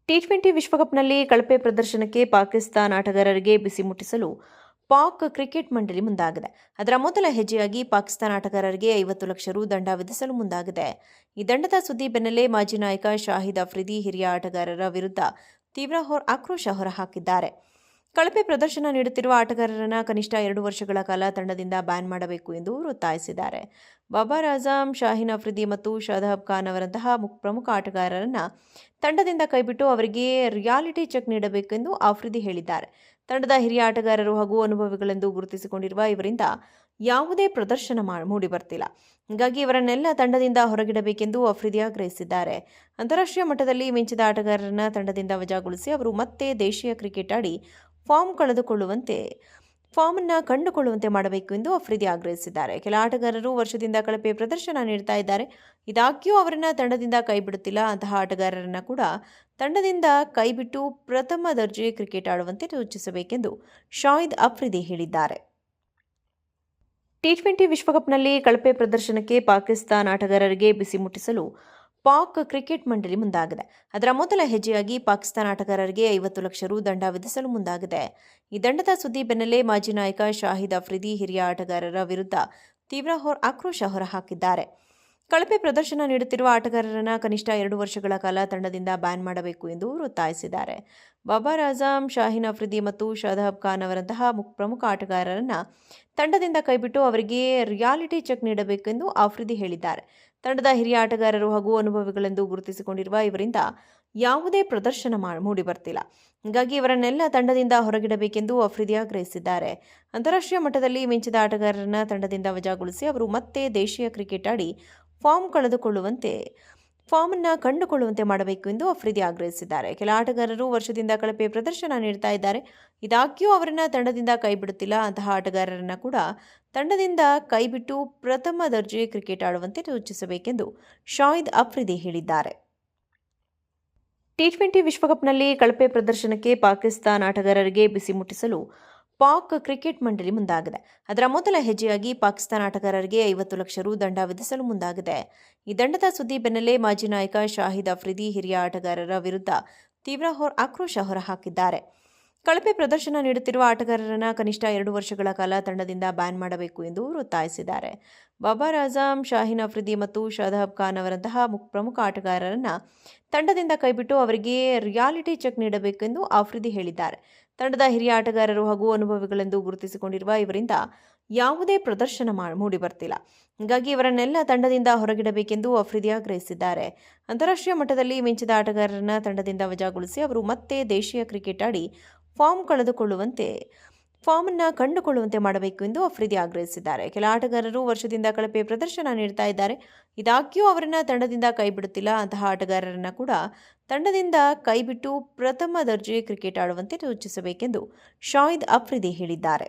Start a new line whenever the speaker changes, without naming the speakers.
T20 ವಿಶ್ವಕಪ್ನಲ್ಲಿ ಕಳಪೆ ಪ್ರದರ್ಶನಕ್ಕೆ ಪಾಕಿಸ್ತಾನ ಆಟಗಾರರಿಗೆ ಬಿಸಿ ಮುಟ್ಟಿಸಲು ಪಾಕ್ ಕ್ರಿಕೆಟ್ ಮಂಡಳಿ ಮುಂದಾಗಿದೆ. ಅದರ ಮೊದಲ ಹೆಜ್ಜೆಯಾಗಿ ಪಾಕಿಸ್ತಾನ ಆಟಗಾರರಿಗೆ 50 ಲಕ್ಷ ರು ದಂಡ ವಿಧಿಸಲು ಮುಂದಾಗಿದೆ. ಈ ದಂಡದ ಸುದ್ದಿ ಬೆನ್ನಲ್ಲೇ ಮಾಜಿ ನಾಯಕ ಶಾಹಿದ್ ಅಫ್ರಿದಿ ಹಿರಿಯ ಆಟಗಾರರ ವಿರುದ್ಧ ತೀವ್ರ ಆಕ್ರೋಶ ಹೊರಹಾಕಿದ್ದಾರೆ. ಕಳಪೆ ಪ್ರದರ್ಶನ ನೀಡುತ್ತಿರುವ ಆಟಗಾರರನ್ನು ಕನಿಷ್ಠ 2 ವರ್ಷಗಳ ಕಾಲ ತಂಡದಿಂದ ಬ್ಯಾನ್ ಮಾಡಬೇಕು ಎಂದು ಒತ್ತಾಯಿಸಿದ್ದಾರೆ. ಬಾಬರ್ ಆಜಮ್, ಶಾಹೀನ್ ಅಫ್ರಿದಿ ಮತ್ತು ಶಾದಾಬ್ ಖಾನ್ ಅವರಂತಹ ಪ್ರಮುಖ ಆಟಗಾರರನ್ನು ತಂಡದಿಂದ ಕೈಬಿಟ್ಟು ಅವರಿಗೆ ರಿಯಾಲಿಟಿ ಚೆಕ್ ನೀಡಬೇಕೆಂದು ಅಫ್ರಿದಿ ಹೇಳಿದ್ದಾರೆ. ತಂಡದ ಹಿರಿಯ ಆಟಗಾರರು ಹಾಗೂ ಅನುಭವಿಗಳೆಂದು ಗುರುತಿಸಿಕೊಂಡಿರುವ ಇವರಿಂದ ಯಾವುದೇ ಪ್ರದರ್ಶನ ಮೂಡಿಬರ್ತಿಲ್ಲ. ಹೀಗಾಗಿ ಇವರನ್ನೆಲ್ಲ ತಂಡದಿಂದ ಹೊರಗಿಡಬೇಕೆಂದು ಅಫ್ರಿದಿ ಆಗ್ರಹಿಸಿದ್ದಾರೆ. ಅಂತಾರಾಷ್ಟ್ರೀಯ ಮಟ್ಟದಲ್ಲಿ ಮಿಂಚಿದ ಆಟಗಾರರನ್ನು ತಂಡದಿಂದ ವಜಾಗೊಳಿಸಿ ಅವರು ಮತ್ತೆ ದೇಶೀಯ ಕ್ರಿಕೆಟ್ ಆಡಿ ಫಾರ್ಮನ್ನು ಕಂಡುಕೊಳ್ಳುವಂತೆ ಮಾಡಬೇಕು ಎಂದು ಅಫ್ರಿದಿ ಆಗ್ರಹಿಸಿದ್ದಾರೆ. ಕೆಲ ಆಟಗಾರರು ವರ್ಷದಿಂದ ಕಳಪೆ ಪ್ರದರ್ಶನ ನೀಡುತ್ತಾ ಇದ್ದಾರೆ. ಇದಾಗ್ಯೂ ಅವರನ್ನು ತಂಡದಿಂದ ಕೈಬಿಡುತ್ತಿಲ್ಲ. ಅಂತಹ ಆಟಗಾರರನ್ನು ಕೂಡ ತಂಡದಿಂದ ಕೈಬಿಟ್ಟು ಪ್ರಥಮ ದರ್ಜೆ ಕ್ರಿಕೆಟ್ ಆಡುವಂತೆ ಸೂಚಿಸಬೇಕೆಂದು ಶಾಹಿದ್ ಅಫ್ರಿದಿ ಹೇಳಿದ್ದಾರೆ. ಟಿ20 ವಿಶ್ವಕಪ್ನಲ್ಲಿ ಕಳಪೆ ಪ್ರದರ್ಶನಕ್ಕೆ ಪಾಕಿಸ್ತಾನ ಆಟಗಾರರಿಗೆ ಬಿಸಿ ಮುಟ್ಟಿಸಲು ಪಾಕ್ ಕ್ರಿಕೆಟ್ ಮಂಡಳಿ ಮುಂದಾಗಿದೆ. ಅದರ ಮೊದಲ ಹೆಜ್ಜೆಯಾಗಿ ಪಾಕಿಸ್ತಾನ ಆಟಗಾರರಿಗೆ 50 ಲಕ್ಷ ರು ದಂಡ ವಿಧಿಸಲು ಮುಂದಾಗಿದೆ. ಈ ದಂಡದ ಸುದ್ದಿ ಬೆನ್ನಲ್ಲೇ ಮಾಜಿ ನಾಯಕ ಶಾಹಿದ್ ಅಫ್ರಿದಿ ಹಿರಿಯ ಆಟಗಾರರ ವಿರುದ್ಧ ತೀವ್ರ ಆಕ್ರೋಶ ಹೊರಹಾಕಿದ್ದಾರೆ. ಕಳಪೆ ಪ್ರದರ್ಶನ ನೀಡುತ್ತಿರುವ ಆಟಗಾರರನ್ನು ಕನಿಷ್ಠ 2 ವರ್ಷಗಳ ಕಾಲ ತಂಡದಿಂದ ಬ್ಯಾನ್ ಮಾಡಬೇಕು ಎಂದು ಒತ್ತಾಯಿಸಿದ್ದಾರೆ. ಬಾಬರ್ ಆಜಮ್, ಶಾಹೀನ್ ಅಫ್ರಿದಿ ಮತ್ತು ಶಾದಾಬ್ ಖಾನ್ ಅವರಂತಹ ಪ್ರಮುಖ ಆಟಗಾರರನ್ನು ತಂಡದಿಂದ ಕೈಬಿಟ್ಟು ಅವರಿಗೆ ರಿಯಾಲಿಟಿ ಚೆಕ್ ನೀಡಬೇಕೆಂದು ಅಫ್ರಿದಿ ಹೇಳಿದ್ದಾರೆ. ತಂಡದ ಹಿರಿಯ ಆಟಗಾರರು ಹಾಗೂ ಅನುಭವಿಗಳೆಂದು ಗುರುತಿಸಿಕೊಂಡಿರುವ ಇವರಿಂದ ಯಾವುದೇ ಪ್ರದರ್ಶನ ಮೂಡಿಬರ್ತಿಲ್ಲ. ಹೀಗಾಗಿ ಇವರನ್ನೆಲ್ಲ ತಂಡದಿಂದ ಹೊರಗಿಡಬೇಕೆಂದು ಅಫ್ರಿದಿ ಆಗ್ರಹಿಸಿದ್ದಾರೆ. ಅಂತಾರಾಷ್ಟ್ರೀಯ ಮಟ್ಟದಲ್ಲಿ ಮಿಂಚಿದ ಆಟಗಾರರನ್ನು ತಂಡದಿಂದ ವಜಾಗೊಳಿಸಿ ಅವರು ಮತ್ತೆ ದೇಶೀಯ ಕ್ರಿಕೆಟ್ ಆಡಿ ಫಾರ್ಮನ್ನು ಕಂಡುಕೊಳ್ಳುವಂತೆ ಮಾಡಬೇಕು ಎಂದು ಅಫ್ರಿದಿ ಆಗ್ರಹಿಸಿದ್ದಾರೆ. ಕೆಲ ಆಟಗಾರರು ವರ್ಷದಿಂದ ಕಳಪೆ ಪ್ರದರ್ಶನ ನೀಡುತ್ತಾ ಇದ್ದಾರೆ. ಇದಾಗ್ಯೂ ಅವರನ್ನು ತಂಡದಿಂದ ಕೈಬಿಡುತ್ತಿಲ್ಲ. ಅಂತಹ ಆಟಗಾರರನ್ನು ಕೂಡ ತಂಡದಿಂದ ಕೈಬಿಟ್ಟು ಪ್ರಥಮ ದರ್ಜೆ ಕ್ರಿಕೆಟ್ ಆಡುವಂತೆ ಸೂಚಿಸಬೇಕೆಂದು ಶಾಹಿದ್ ಅಫ್ರಿದಿ ಹೇಳಿದ್ದಾರೆ. ಟಿ20 ವಿಶ್ವಕಪ್ನಲ್ಲಿ ಕಳಪೆ ಪ್ರದರ್ಶನಕ್ಕೆ ಪಾಕಿಸ್ತಾನ ಆಟಗಾರರಿಗೆ ಬಿಸಿ ಮುಟ್ಟಿಸಲು ಪಾಕ್ ಕ್ರಿಕೆಟ್ ಮಂಡಳಿ ಮುಂದಾಗಿದೆ. ಅದರ ಮೊದಲ ಹೆಜ್ಜೆಯಾಗಿ ಪಾಕಿಸ್ತಾನ ಆಟಗಾರರಿಗೆ 50 ಲಕ್ಷ ರು ದಂಡ ವಿಧಿಸಲು ಮುಂದಾಗಿದೆ. ಈ ದಂಡದ ಸುದ್ದಿ ಬೆನ್ನಲ್ಲೇ ಮಾಜಿ ನಾಯಕ ಶಾಹಿದ್ ಅಫ್ರಿದಿ ಹಿರಿಯ ಆಟಗಾರರ ವಿರುದ್ಧ ತೀವ್ರ ಆಕ್ರೋಶ ಹೊರಹಾಕಿದ್ದಾರೆ. ಕಳಪೆ ಪ್ರದರ್ಶನ ನೀಡುತ್ತಿರುವ ಆಟಗಾರರನ್ನು ಕನಿಷ್ಠ 2 ವರ್ಷಗಳ ಕಾಲ ತಂಡದಿಂದ ಬ್ಯಾನ್ ಮಾಡಬೇಕು ಎಂದು ಒತ್ತಾಯಿಸಿದ್ದಾರೆ. ಬಾಬರ್ ಆಜಮ್, ಶಾಹೀನ್ ಅಫ್ರಿದಿ ಮತ್ತು ಶಾದಾಬ್ ಖಾನ್ ಅವರಂತಹ ಪ್ರಮುಖ ಆಟಗಾರರನ್ನು ತಂಡದಿಂದ ಕೈಬಿಟ್ಟು ಅವರಿಗೆ ರಿಯಾಲಿಟಿ ಚೆಕ್ ನೀಡಬೇಕೆಂದು ಅಫ್ರಿದಿ ಹೇಳಿದ್ದಾರೆ. ತಂಡದ ಹಿರಿಯ ಆಟಗಾರರು ಹಾಗೂ ಅನುಭವಿಗಳೆಂದು ಗುರುತಿಸಿಕೊಂಡಿರುವ ಇವರಿಂದ ಯಾವುದೇ ಪ್ರದರ್ಶನ ಮೂಡಿಬರ್ತಿಲ್ಲ. ಹೀಗಾಗಿ ಇವರನ್ನೆಲ್ಲ ತಂಡದಿಂದ ಹೊರಗಿಡಬೇಕೆಂದು ಅಫ್ರಿದಿ ಆಗ್ರಹಿಸಿದ್ದಾರೆ. ಅಂತಾರಾಷ್ಟ್ರೀಯ ಮಟ್ಟದಲ್ಲಿ ಮಿಂಚಿದ ಆಟಗಾರರನ್ನು ತಂಡದಿಂದ ವಜಾಗೊಳಿಸಿ ಅವರು ಮತ್ತೆ ದೇಶೀಯ ಕ್ರಿಕೆಟ್ ಆಡಿ ಫಾರ್ಮನ್ನು ಕಂಡುಕೊಳ್ಳುವಂತೆ ಮಾಡಬೇಕು ಎಂದು ಅಫ್ರಿದಿ ಆಗ್ರಹಿಸಿದ್ದಾರೆ. ಕೆಲ ಆಟಗಾರರು ವರ್ಷದಿಂದ ಕಳಪೆ ಪ್ರದರ್ಶನ ನೀಡುತ್ತಾ ಇದ್ದಾರೆ. ಇದಾಗ್ಯೂ ಅವರನ್ನು ತಂಡದಿಂದ ಕೈಬಿಡುತ್ತಿಲ್ಲ. ಅಂತಹ ಆಟಗಾರರನ್ನು ಕೂಡ ತಂಡದಿಂದ ಕೈಬಿಟ್ಟು ಪ್ರಥಮ ದರ್ಜೆ ಕ್ರಿಕೆಟ್ ಆಡುವಂತೆ ಸೂಚಿಸಬೇಕೆಂದು ಶಾಹಿದ್ ಅಫ್ರಿದಿ ಹೇಳಿದ್ದಾರೆ.